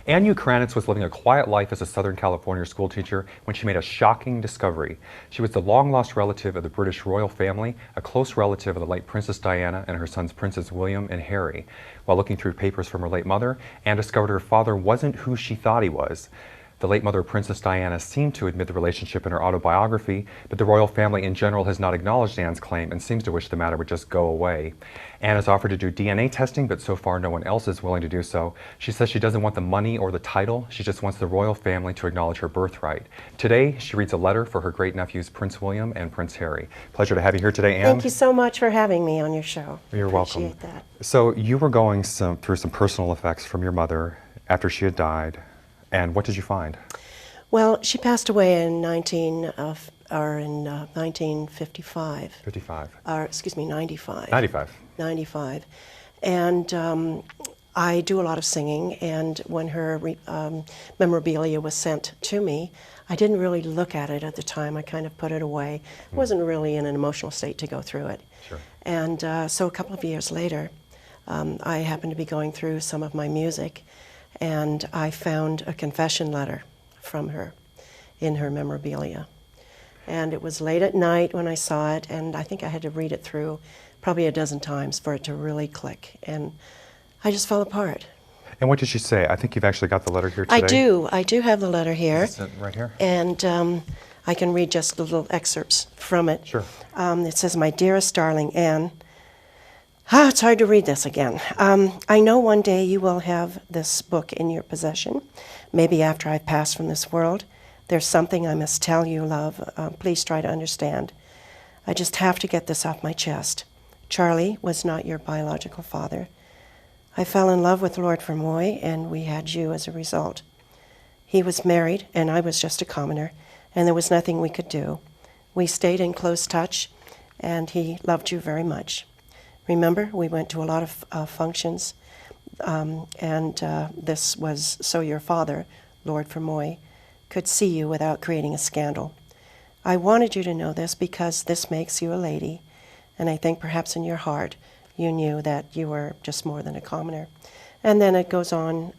Anne Ukrainetz was living a quiet life as a Southern California schoolteacher when she made a shocking discovery. She was the long-lost relative of the British royal family, a close relative of the late Princess Diana and her sons Princes William and Harry. While looking through papers from her late mother, Anne discovered her father wasn't who she thought he was. The late mother of Princess Diana seemed to admit the relationship in her autobiography, but the royal family in general has not acknowledged Anne's claim and seems to wish the matter would just go away. Anne has offered to do DNA testing, but so far no one else is willing to do so. She says she doesn't want the money or the title, she just wants the royal family to acknowledge her birthright. Today, she reads a letter for her great-nephews Prince William and Prince Harry. Pleasure to have you here today, Anne. Thank you so much for having me on your show. You're welcome. Appreciate that. So you were going through some personal effects from your mother after she had died, and what did you find? Well, she passed away in 1955. 55. Excuse me, 95. 95. 95. And I do a lot of singing, and when her memorabilia was sent to me, I didn't really look at it at the time. I kind of put it away. I wasn't really in an emotional state to go through it. Sure. And so a couple of years later, I happened to be going through some of my music, and I found a confession letter from her in her memorabilia. And it was late at night when I saw it, and I think I had to read it through probably a dozen times for it to really click. And I just fell apart. And what did she say? I think you've actually got the letter here today. I do have the letter here. Is it right here? And I can read just the little excerpts from it. Sure. It says, "My dearest darling Anne," it's hard to read this again. "I know one day you will have this book in your possession, maybe after I've passed from this world. There's something I must tell you, love. Please try to understand. I just have to get this off my chest. Charlie was not your biological father. I fell in love with Lord Fermoy, and we had you as a result. He was married, and I was just a commoner, and there was nothing we could do. We stayed in close touch, and he loved you very much. Remember, we went to a lot of functions, and this was so your father, Lord Fermoy, could see you without creating a scandal. I wanted you to know this because this makes you a lady, and I think perhaps in your heart you knew that you were just more than a commoner." And then it goes on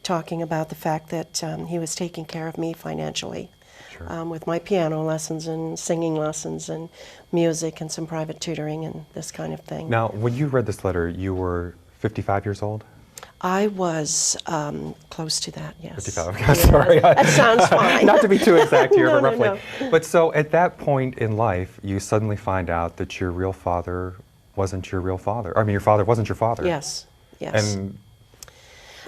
talking about the fact that he was taking care of me financially. Sure. With my piano lessons and singing lessons and music and some private tutoring and this kind of thing. Now, when you read this letter, you were 55 years old? I was close to that, yes. 55, okay, sorry. That sounds fine. Not to be too exact here, No, but no, roughly. no. But so at that point in life, you suddenly find out that your real father wasn't your real father. I mean, your father wasn't your father. Yes, yes. And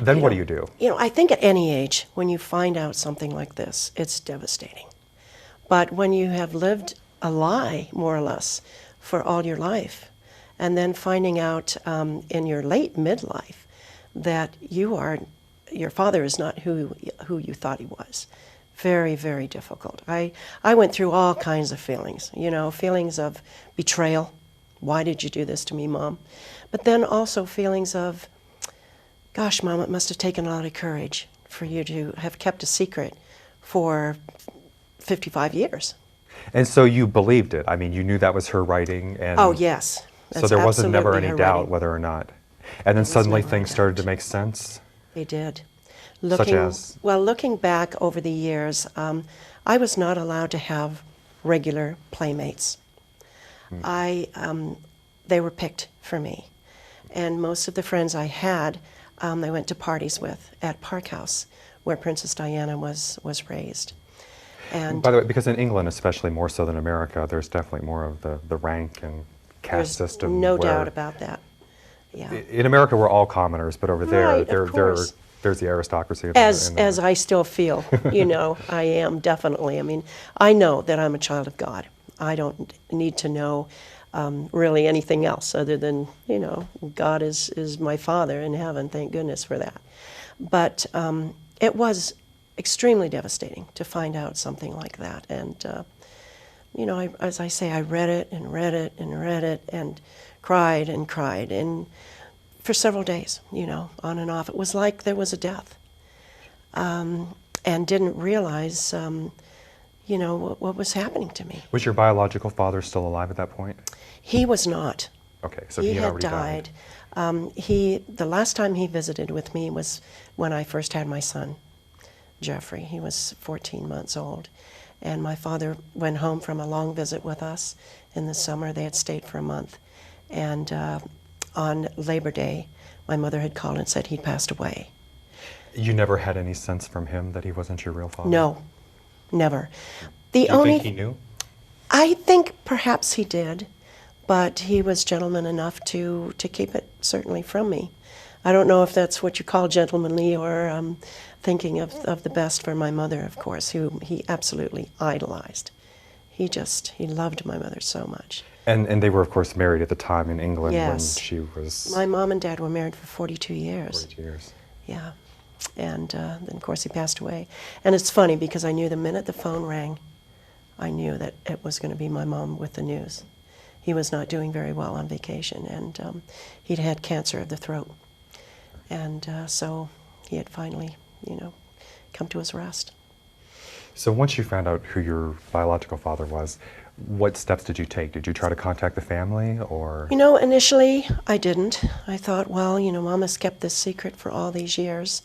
then what do you do? You know, I think at any age, when you find out something like this, it's devastating. But when you have lived a lie, more or less, for all your life, and then finding out in your late midlife that your father is not who you thought he was. Very, very difficult. I went through all kinds of feelings, you know, feelings of betrayal. Why did you do this to me, Mom? But then also feelings of, gosh, Mom, it must have taken a lot of courage for you to have kept a secret for 55 years. And so you believed it. I mean, you knew that was her writing. And Oh, yes. So there wasn't never absolutely any her doubt writing. whether or not. And then There was suddenly never any things started to doubt. make sense? They did. Such as? Well, looking back over the years, I was not allowed to have regular playmates. They were picked for me. And most of the friends I had, I went to parties with at Park House, where Princess Diana was raised. And By the way, because in England, especially more so than America, there's definitely more of the rank and caste there's system. no where doubt about that. Yeah. In America, we're all commoners, but over there, Right, of course. there's the aristocracy. As I still feel, you know, I am definitely. I mean, I know that I'm a child of God. I don't need to know really anything else other than, you know, God is my Father in heaven. Thank goodness for that. But it was extremely devastating to find out something like that. And, you know, as I say, I read it and read it and read it and cried and for several days, you know, on and off. It was like there was a death, and didn't realize, you know, what was happening to me. Was your biological father still alive at that point? He was not. Okay, so he he had had already died. died. The last time he visited with me was when I first had my son, Jeffrey. He was 14 months old. And my father went home from a long visit with us in the summer. They had stayed for a month. And on Labor Day, my mother had called and said he'd passed away. You never had any sense from him that he wasn't your real father? No, never. Do you think he knew? I think perhaps he did, but he was gentleman enough to keep it certainly from me. I don't know if that's what you call gentlemanly or thinking of the best for my mother, of course, who he absolutely idolized. He loved my mother so much. And they were, of course, married at the time in England when Yes. she was... My mom and dad were married for 42 years. 42 years. Yeah. And then, of course, he passed away. And it's funny because I knew the minute the phone rang, I knew that it was going to be my mom with the news. He was not doing very well on vacation, and he'd had cancer of the throat. And so he had finally, come to his rest. So once you found out who your biological father was, what steps did you take? Did you try to contact the family, or? Initially I didn't. I thought, well, Mama's kept this secret for all these years.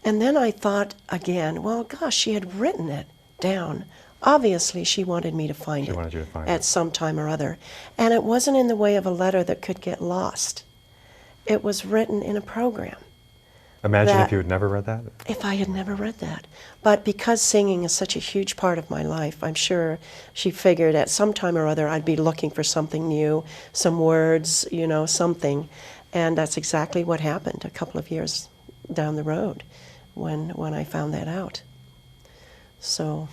And then I thought again, well, gosh, she had written it down. Obviously, she wanted me to find it. She wanted you to find at it. some time or other. And it wasn't in the way of a letter that could get lost. It was written in a program. Imagine that- if you had never read that. If I had never read that. But because singing is such a huge part of my life, I'm sure she figured at some time or other I'd be looking for something new, some words, something. And that's exactly what happened a couple of years down the road when I found that out. So...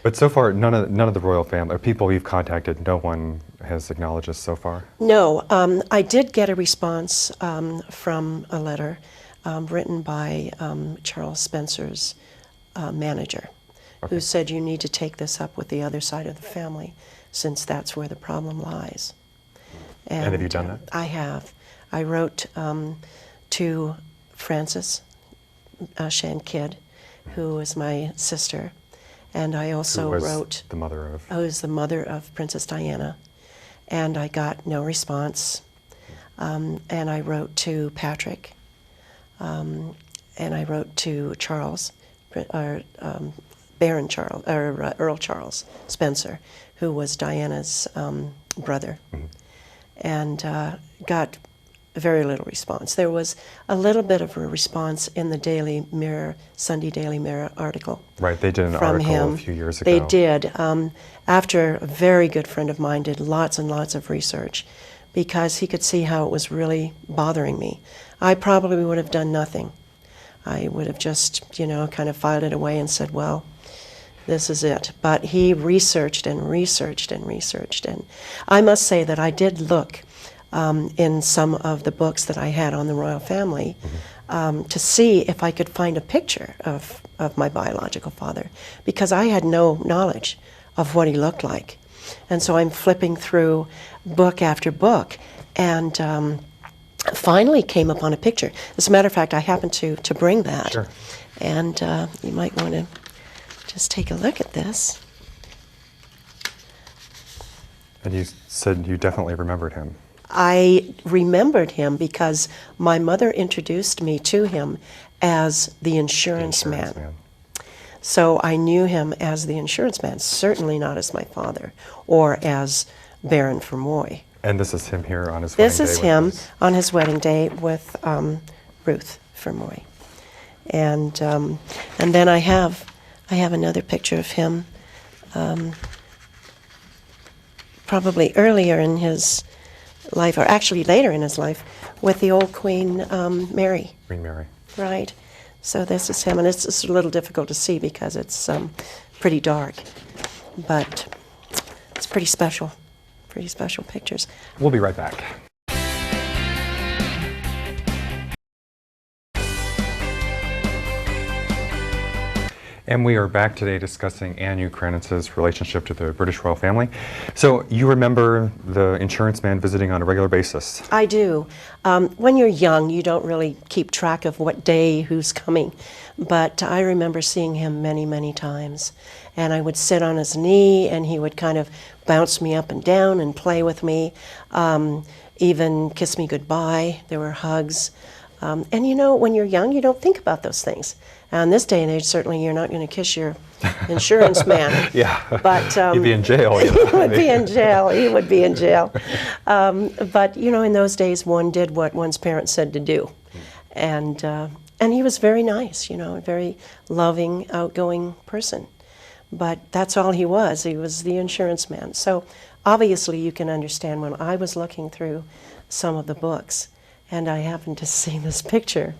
But so far, none of the royal family, or people you've contacted, no one has acknowledged this so far? No, I did get a response from a letter written by Charles Spencer's manager, Okay. who said you need to take this up with the other side of the family, since that's where the problem lies. And have you done that? I have. I wrote to Frances Shan Kidd, who is my sister, and I also Who was wrote... the mother of? I was the mother of Princess Diana, and I got no response. And I wrote to Patrick, and I wrote to Charles, Baron Charles, or Earl Charles Spencer, who was Diana's brother, and got very little response. There was a little bit of a response in the Daily Mirror, Sunday Daily Mirror article. Right, they did an from article him. a few years ago. They did. After a very good friend of mine did lots and lots of research, because he could see how it was really bothering me. I probably would have done nothing. I would have just, kind of filed it away and said, well, this is it. But he researched and researched and researched. And I must say that I did look in some of the books that I had on the royal family to see if I could find a picture of my biological father, because I had no knowledge of what he looked like. And so I'm flipping through book after book, and finally came upon a picture. As a matter of fact, I happened to bring that. Sure. And you might want to just take a look at this. And you said you definitely remembered him. I remembered him because my mother introduced me to him as the insurance man. So I knew him as the insurance man, certainly not as my father or as Baron Fermoy. And this is him here on his wedding day. This is him on his wedding day with Ruth Fermoy. And then I have another picture of him probably earlier in his life, or actually later in his life, with the old Queen Mary. Queen Mary. Right. So this is him, and it's a little difficult to see because it's pretty dark, but it's pretty special pictures. We'll be right back. And we are back today discussing Anne Ukrainetz's relationship to the British royal family. So you remember the insurance man visiting on a regular basis? I do. When you're young, you don't really keep track of what day who's coming. But I remember seeing him many, many times. And I would sit on his knee, and he would kind of bounce me up and down and play with me, even kiss me goodbye. There were hugs. And you know, when you're young, you don't think about those things. In this day and age, certainly you're not going to kiss your insurance man. Yeah, but he'd be in jail. He would be in jail. He would be in jail. But you know, in those days, one did what one's parents said to do, and he was very nice. You know, a very loving, outgoing person. But that's all he was. He was the insurance man. So obviously, you can understand when I was looking through some of the books, and I happened to see this picture,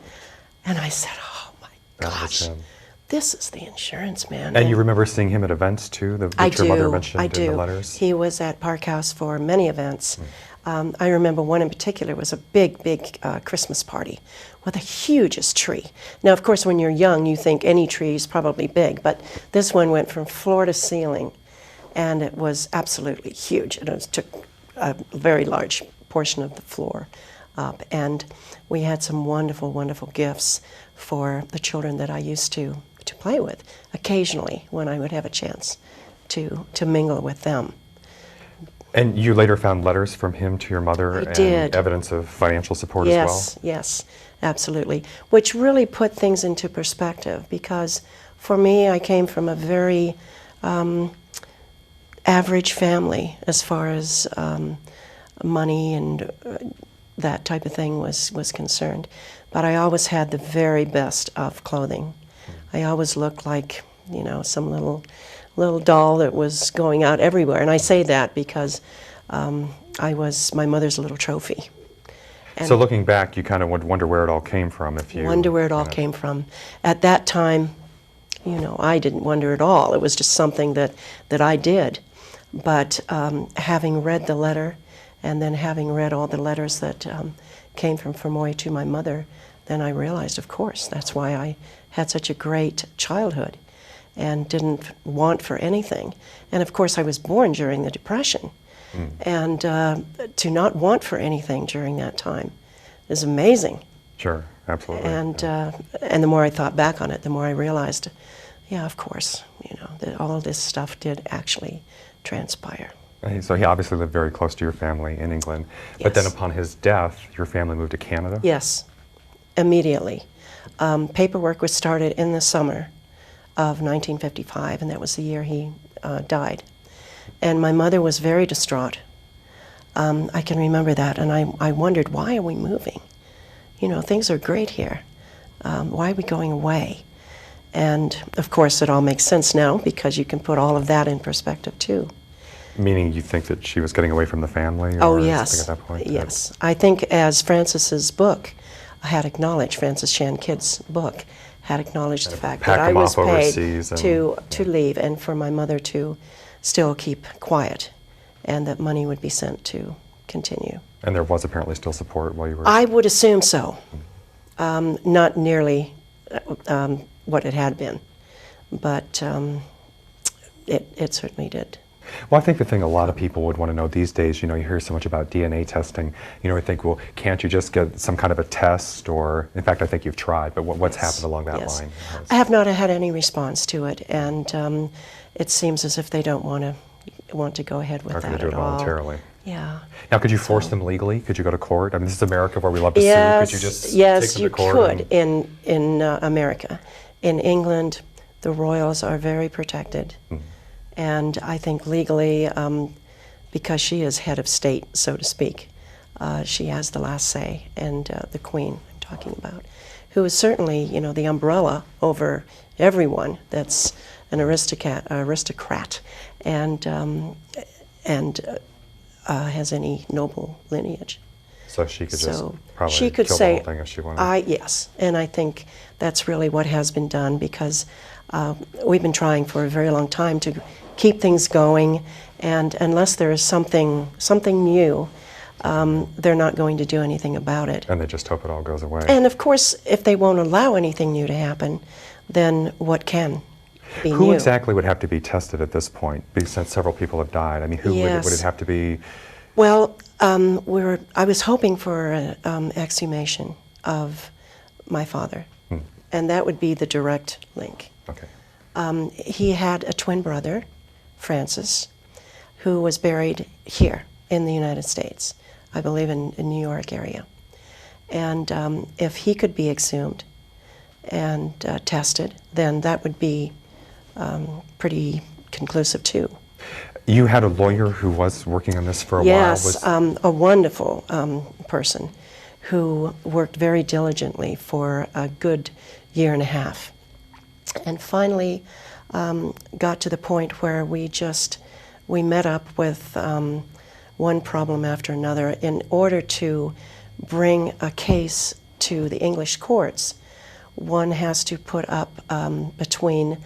and I said, "Oh my gosh, this is the insurance man." And you remember seeing him at events too, that your mother mentioned in the letters? He was at Park House for many events. I remember one in particular was a big, big Christmas party with the hugest tree. Now, of course, when you're young, you think any tree is probably big, but this one went from floor to ceiling, and it was absolutely huge. It took a very large portion of the floor up, and we had some wonderful, wonderful gifts for the children that I used to play with occasionally when I would have a chance to mingle with them. And you later found letters from him to your mother and evidence of financial support as well? Yes, absolutely. Which really put things into perspective, because for me, I came from a very average family as far as money and that type of thing was concerned. But I always had the very best of clothing. I always looked like, you know, some little doll that was going out everywhere. And I say that because I was my mother's little trophy. And so looking back, you kind of would wonder where it all came from if you... Wonder where it all came from. At that time, you know, I didn't wonder at all. It was just something that I did. But having read the letter, and then having read all the letters that came from Fermoy to my mother, then I realized, of course, that's why I had such a great childhood and didn't want for anything. And of course, I was born during the Depression. And to not want for anything during that time is amazing. Sure, absolutely. And the more I thought back on it, the more I realized, yeah, of course, you know, that all of this stuff did actually transpire. So he obviously lived very close to your family in England. Yes. But then upon his death, your family moved to Canada? Yes, immediately. Paperwork was started in the summer of 1955, and that was the year he died. And my mother was very distraught. I can remember that, and I wondered, why are we moving? You know, things are great here. Why are we going away? And of course, it all makes sense now, because you can put all of that in perspective too. Meaning you think that she was getting away from the family? Oh, or yes. something at that point? Yes. I think as Francis's book had acknowledged, Francis Chan Kidd's book had acknowledged the fact that I was paid to leave, and for my mother to still keep quiet, and that money would be sent to continue. And there was apparently still support while you were... I would assume so. Not nearly what it had been, but it certainly did. Well, I think the thing a lot of people would want to know these days, you know, you hear so much about DNA testing, you know, I think, well, can't you just get some kind of a test, or, in fact, I think you've tried, but what's happened along that line? I have not had any response to it, and it seems as if they don't want to go ahead with that at all. Or could you do it voluntarily? Yeah. Now, could you force them legally? Could you go to court? I mean, this is America where we love to sue. Could you just take them to court? Yes, you could in America. In England, the royals are very protected. And I think legally, because she is head of state, so to speak, she has the last say. And the Queen, I'm talking about, who is certainly, you know, the umbrella over everyone that's an aristocrat, and has any noble lineage. So she could just probably she could kill say, the whole thing if she wanted. Yes, and I think that's really what has been done, because we've been trying for a very long time to keep things going, and unless there is something new, they're not going to do anything about it. And they just hope it all goes away. And of course, if they won't allow anything new to happen, then what can? be Who new. exactly would have to be tested at this point? Because since several people have died, I mean, who would it Yes. have to be? Well, I was hoping for an exhumation of my father, and that would be the direct link. Okay. He had a twin brother, Francis, who was buried here in the United States, I believe in New York area. And if he could be exhumed and tested, then that would be pretty conclusive too. You had a lawyer who was working on this for a Yes, while? a wonderful person who worked very diligently for a good year and a half. And finally got to the point where we met up with one problem after another in order to bring a case to the English courts. One has to put up between,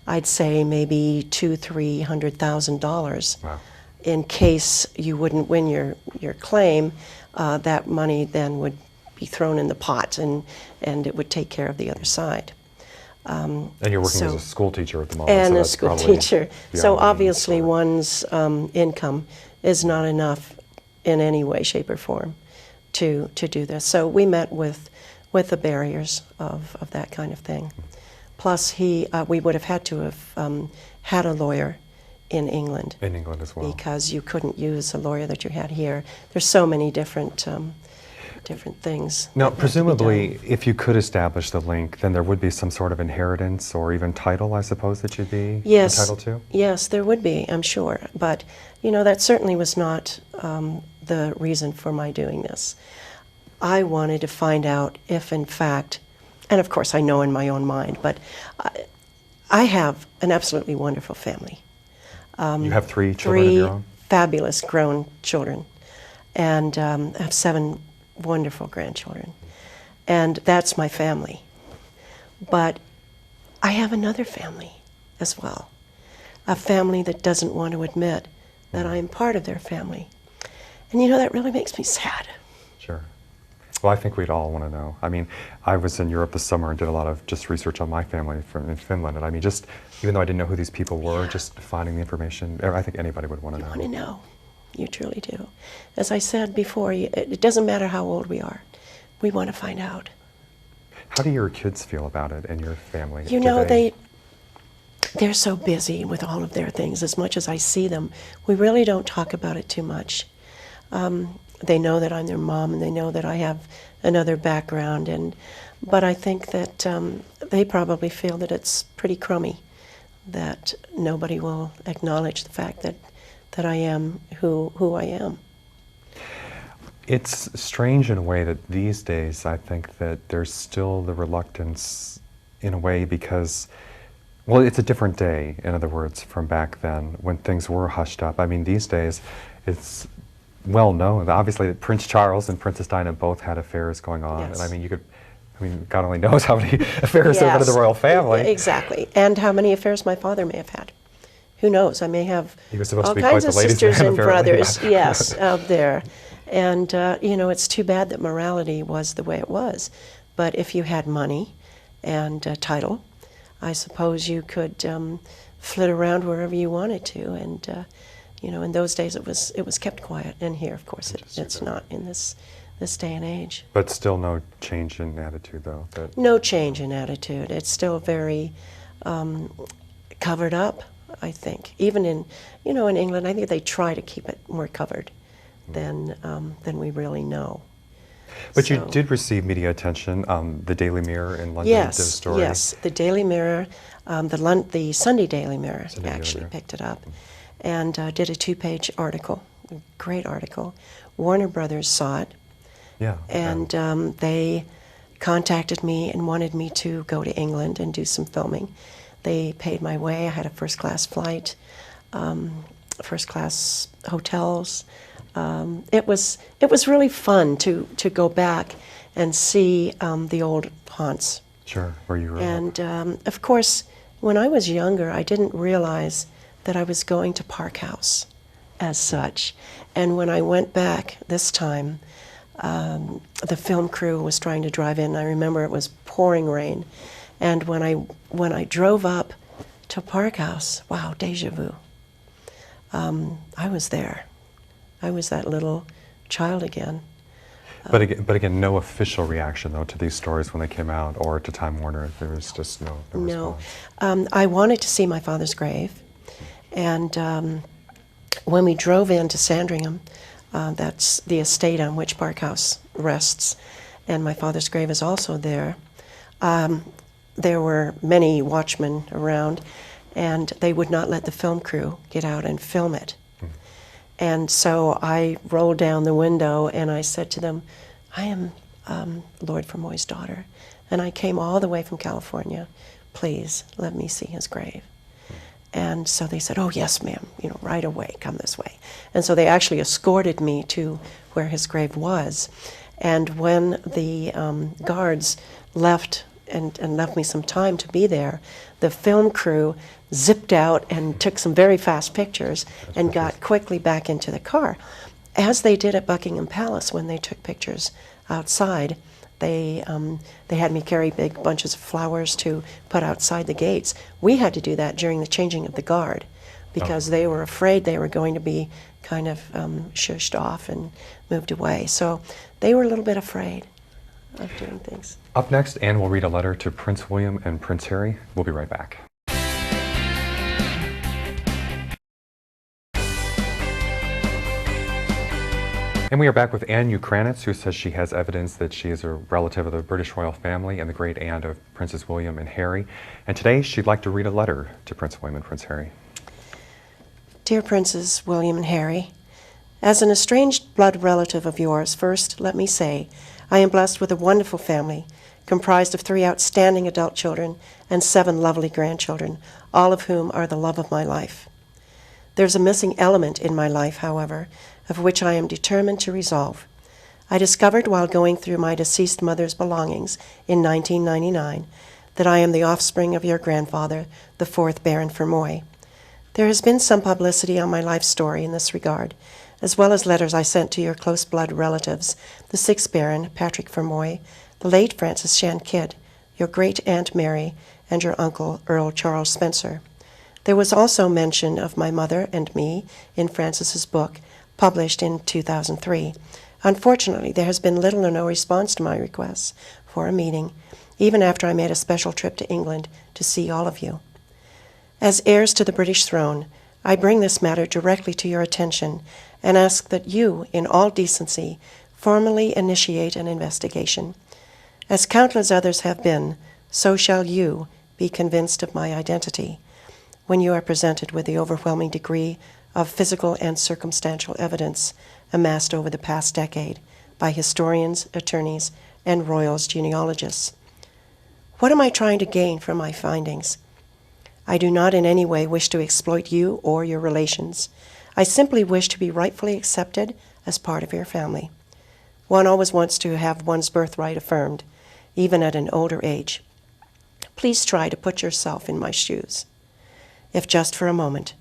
I'd say, maybe $200,000-300,000. Wow. In case you wouldn't win your claim. That money then would be thrown in the pot, and it would take care of the other side. And you're working as a school teacher at the moment. And so a that's school probably teacher. beyond So the obviously story. one's income is not enough in any way, shape, or form to do this. So we met with the barriers of that kind of thing. Plus, we would have had to have had a lawyer in England. In England as well. Because you couldn't use a lawyer that you had here. There's so many different things. Now, that have to be presumably, done. if you could establish the link, then there would be some sort of inheritance or even title, I suppose, that you'd be entitled to? Yes, there would be, I'm sure. But, that certainly was not the reason for my doing this. I wanted to find out if, in fact, and of course I know in my own mind, but I have an absolutely wonderful family. You have 3 children of your own? Fabulous grown children, and I have 7 wonderful grandchildren. And that's my family. But I have another family as well, a family that doesn't want to admit that I am part of their family. And that really makes me sad. Sure. Well, I think we'd all want to know. I mean, I was in Europe this summer and did a lot of just research on my family in Finland. And I mean, just even though I didn't know who these people were, just finding the information, I think anybody would want to know. You want to know. You truly do. As I said before, it doesn't matter how old we are. We want to find out. How do your kids feel about it and your family? They're so busy with all of their things. As much as I see them, we really don't talk about it too much. They know that I'm their mom, and they know that I have another background. But I think that they probably feel that it's pretty crummy, that nobody will acknowledge the fact that I am who I am. It's strange in a way that these days I think that there's still the reluctance in a way because, well, it's a different day, in other words, from back then when things were hushed up. I mean, these days it's well known, obviously, that Prince Charles and Princess Diana both had affairs going on. Yes. And I mean, God only knows how many affairs there have been in the royal family. Exactly. And how many affairs my father may have had. Who knows? I may have He was supposed all to be quite kinds the of ladies' sisters man, and apparently. brothers, yes, out there. And, it's too bad that morality was the way it was. But if you had money and title, I suppose you could flit around wherever you wanted to. And, in those days it was kept quiet. And here, of course, it's not in this day and age. But still no change in attitude, though? No change in attitude. It's still very covered up, I think. Even in England, I think they try to keep it more covered than we really know. But you did receive media attention. The Daily Mirror in London did a story. Yes, the Daily Mirror, the Sunday Daily Mirror Sunday Daily actually Mirror. picked it up and did a 2-page article, a great article. Warner Brothers saw it. Yeah. And they contacted me and wanted me to go to England and do some filming. They paid my way. I had a first-class flight, first-class hotels. It was really fun to go back and see the old haunts. Sure, where you were. And of course, when I was younger, I didn't realize that I was going to Park House as such. And when I went back this time, the film crew was trying to drive in. I remember it was pouring rain. And when I drove up To Park House. Wow, deja vu. I was there. I was that little child again. But again, no official reaction, though, to these stories when they came out, or to Time Warner. There was just no No. response. I wanted to see my father's grave. And when we drove into Sandringham, that's the estate on which Park House rests, and my father's grave is also there, there were many watchmen around, and they would not let the film crew get out and film it. And so I rolled down the window and I said to them, I am Lord Fermoy's daughter, and I came all the way from California. Please let me see his grave. And so they said, oh, yes, ma'am, right away, come this way. And so they actually escorted me to where his grave was. And when the guards left and left me some time to be there, the film crew zipped out and took some very fast pictures and got quickly back into the car, as they did at Buckingham Palace when they took pictures outside. They had me carry big bunches of flowers to put outside the gates. We had to do that during the changing of the guard because they were afraid they were going to be kind of shushed off and moved away. So they were a little bit afraid of doing things. Up next, Anne will read a letter to Prince William and Prince Harry. We'll be right back. And we are back with Anne Ukrainetz, who says she has evidence that she is a relative of the British royal family and the great aunt of Princes William and Harry. And today she'd like to read a letter to Prince William and Prince Harry. Dear Princes William and Harry, as an estranged blood relative of yours, first let me say I am blessed with a wonderful family comprised of 3 outstanding adult children and 7 lovely grandchildren, all of whom are the love of my life. There's a missing element in my life, however, of which I am determined to resolve. I discovered while going through my deceased mother's belongings in 1999 that I am the offspring of your grandfather, the 4th Baron Fermoy. There has been some publicity on my life story in this regard, as well as letters I sent to your close blood relatives, the 6th Baron, Patrick Fermoy, the late Francis Shan Kidd, your great-aunt Mary, and your uncle, Earl Charles Spencer. There was also mention of my mother and me in Francis's book, published in 2003. Unfortunately, there has been little or no response to my requests for a meeting, even after I made a special trip to England to see all of you. As heirs to the British throne, I bring this matter directly to your attention and ask that you, in all decency, formally initiate an investigation. As countless others have been, so shall you be convinced of my identity when you are presented with the overwhelming degree of physical and circumstantial evidence amassed over the past decade by historians, attorneys, and royals genealogists. What am I trying to gain from my findings? I do not in any way wish to exploit you or your relations. I simply wish to be rightfully accepted as part of your family. One always wants to have one's birthright affirmed, even at an older age. Please try to put yourself in my shoes, if just for a moment,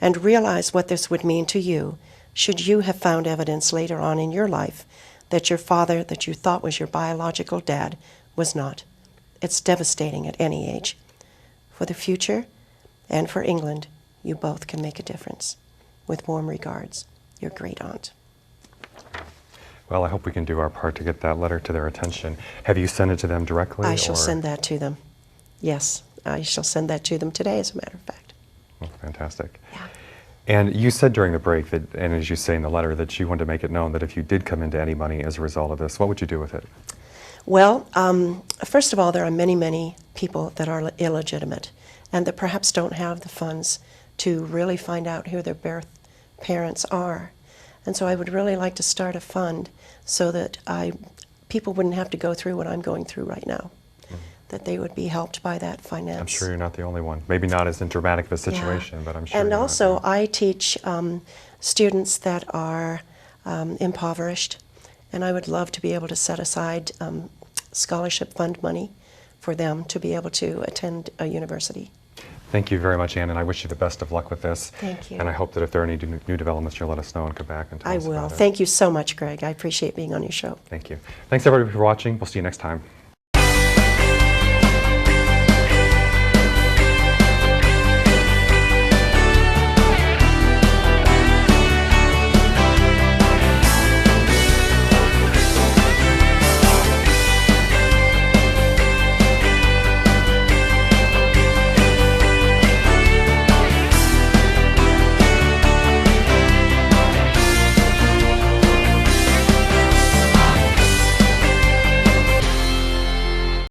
and realize what this would mean to you should you have found evidence later on in your life that your father, that you thought was your biological dad, was not. It's devastating at any age. For the future and for England, you both can make a difference. With warm regards, your great aunt. Well, I hope we can do our part to get that letter to their attention. Have you sent it to them directly? I shall send that to them. Yes, I shall send that to them today, as a matter of fact. Oh, fantastic. Yeah. And you said during the break that, and as you say in the letter, that you wanted to make it known that if you did come into any money as a result of this, what would you do with it? Well, first of all, there are many, many people that are illegitimate and that perhaps don't have the funds to really find out who their birth parents are. And so I would really like to start a fund so that people wouldn't have to go through what I'm going through right now, that they would be helped by that finance. I'm sure you're not the only one. Maybe not as dramatic of a situation, but I'm sure And you're also, not. I teach students that are impoverished, and I would love to be able to set aside scholarship fund money for them to be able to attend a university. Thank you very much, Anne, and I wish you the best of luck with this. Thank you. And I hope that if there are any new developments, you'll let us know and come back and tell I us will. about it. Thank you so much, Greg. I appreciate being on your show. Thank you. Thanks, everybody, for watching. We'll see you next time.